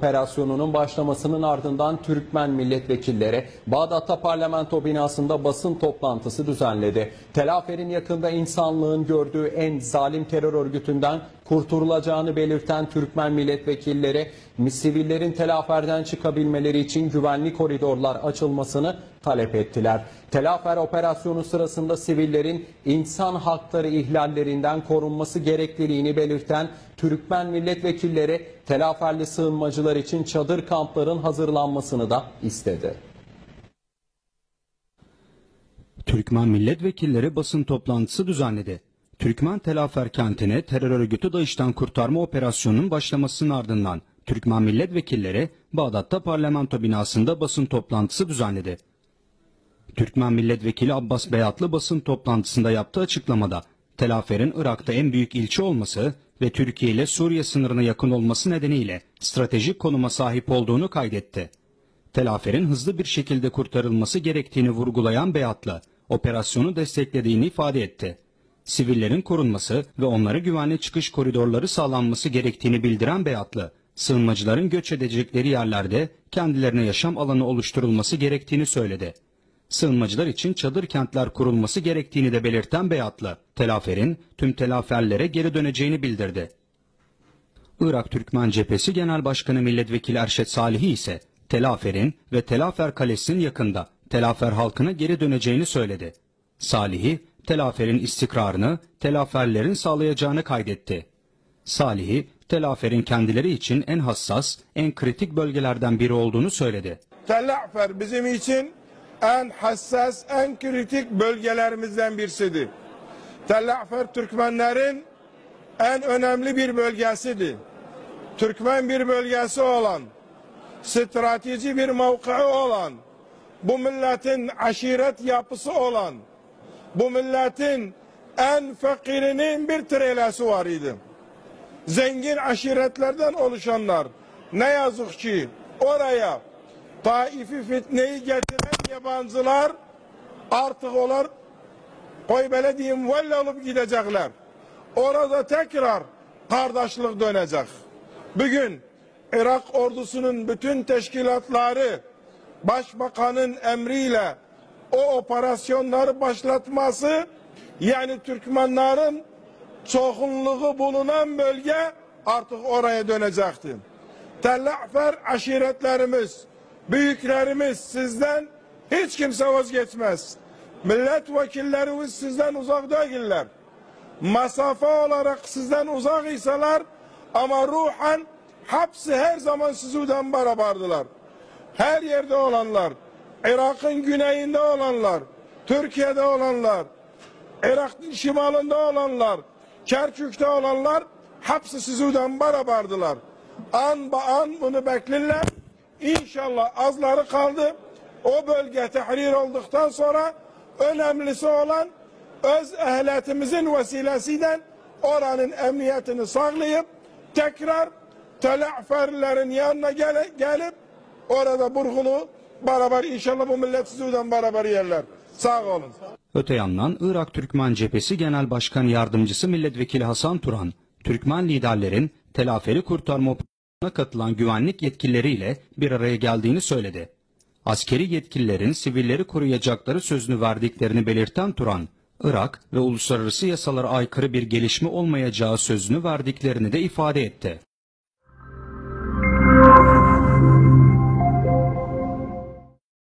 operasyonunun başlamasının ardından Türkmen milletvekilleri Bağdat'ta parlamento binasında basın toplantısı düzenledi. Tel Afer'in yakında insanlığın gördüğü en zalim terör örgütünden kurtulacağını belirten Türkmen milletvekilleri, sivillerin Tel Afer'den çıkabilmeleri için güvenli koridorlar açılmasını talep ettiler. Tel Afer operasyonu sırasında sivillerin insan hakları ihlallerinden korunması gerekliliğini belirten Türkmen milletvekilleri Tel Afer'li sığınmacılar için çadır kampların hazırlanmasını da istedi. Türkmen milletvekilleri basın toplantısı düzenledi. Türkmen Tel Afer kentine terör örgütü DAEŞ'ten kurtarma operasyonunun başlamasının ardından Türkmen milletvekilleri Bağdat'ta parlamento binasında basın toplantısı düzenledi. Türkmen milletvekili Abbas Beyatlı basın toplantısında yaptığı açıklamada Tel Afer'in Irak'ta en büyük ilçe olması ve Türkiye ile Suriye sınırına yakın olması nedeniyle stratejik konuma sahip olduğunu kaydetti. Tel Afer'in hızlı bir şekilde kurtarılması gerektiğini vurgulayan Beyatlı, operasyonu desteklediğini ifade etti. Sivillerin korunması ve onlara güvenli çıkış koridorları sağlanması gerektiğini bildiren Beyatlı, sığınmacıların göç edecekleri yerlerde kendilerine yaşam alanı oluşturulması gerektiğini söyledi. Sığınmacılar için çadır kentler kurulması gerektiğini de belirten Beyatlı, Tel Afer'in tüm Tel Aferlilere geri döneceğini bildirdi. Irak Türkmen Cephesi Genel Başkanı Milletvekili Erşet Salihi ise Tel Afer'in ve Tel Afer Kalesi'nin yakında Tel Afer halkına geri döneceğini söyledi. Salihi, Tel Afer'in istikrarını Tel Aferlilerin sağlayacağını kaydetti. Salihi, Tel Afer'in kendileri için en hassas, en kritik bölgelerden biri olduğunu söyledi. Tel Afer bizim için en hassas, en kritik bölgelerimizden birisidir. Tel Afer Türkmenlerin en önemli bir bölgesidir. Türkmen bir bölgesi olan, strateji bir mevkii olan, bu milletin aşiret yapısı olan, bu milletin en fakirinin bir trelası var idi. Zengin aşiretlerden oluşanlar ne yazık ki oraya Taif'i fitneyi getiren yabancılar artık onlar koy böyle diyeyim velle olup gidecekler. Orada tekrar kardeşlik dönecek. Bugün Irak ordusunun bütün teşkilatları başbakanın emriyle o operasyonları başlatması, yani Türkmenlerin çoğunluğu bulunan bölge artık oraya dönecektir. Tel Afer aşiretlerimiz, büyüklerimiz sizden hiç kimse vazgeçmez. Milletvekillerimiz sizden uzak değiller. Mesafe olarak sizden uzak iseler ama ruhen hepsi her zaman sizden beraberdiler. Her yerde olanlar, Irak'ın güneyinde olanlar, Türkiye'de olanlar, Irak'ın şimalında olanlar, Kerkük'te olanlar hepsi sizden beraberdiler. An ba an bunu beklerler. İnşallah azları kaldı. O bölge tahrir olduktan sonra önemlisi olan öz ehliyetimizin vesilesiyle oranın emniyetini sağlayıp tekrar Tel Aferlilerin yanına gelip orada burgunu beraber inşallah bu millet sizden beraber yerler. Sağ olun. Öte yandan Irak Türkmen Cephesi Genel Başkan Yardımcısı Milletvekili Hasan Turan, Türkmen liderlerin Tel Afer'i kurtarma operasyonuna katılan güvenlik yetkilileriyle bir araya geldiğini söyledi. Askeri yetkililerin sivilleri koruyacakları sözünü verdiklerini belirten Turan, Irak ve uluslararası yasalara aykırı bir gelişme olmayacağı sözünü verdiklerini de ifade etti.